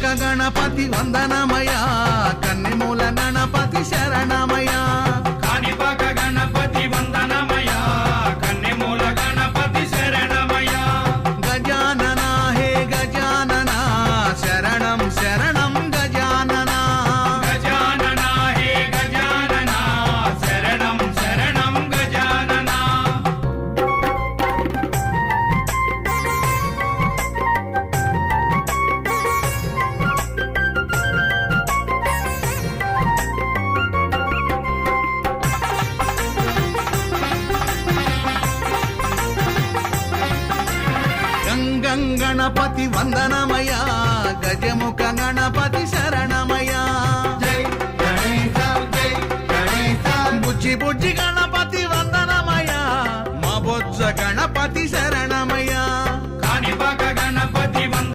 కాణిపాక గణపతి వందనమయ కన్నెమూల గణపతి శరణమయ కాణిపాక గణపతి వందనమయ కన్నెమూల గణపతి శరణమయ గజానన హే గజానన శరణం శరణం గజానన గజానన హే గజానన శరణం శరణం గజానన గంగం గణపతి వందనమయ గజముఖ గణపతి శరణం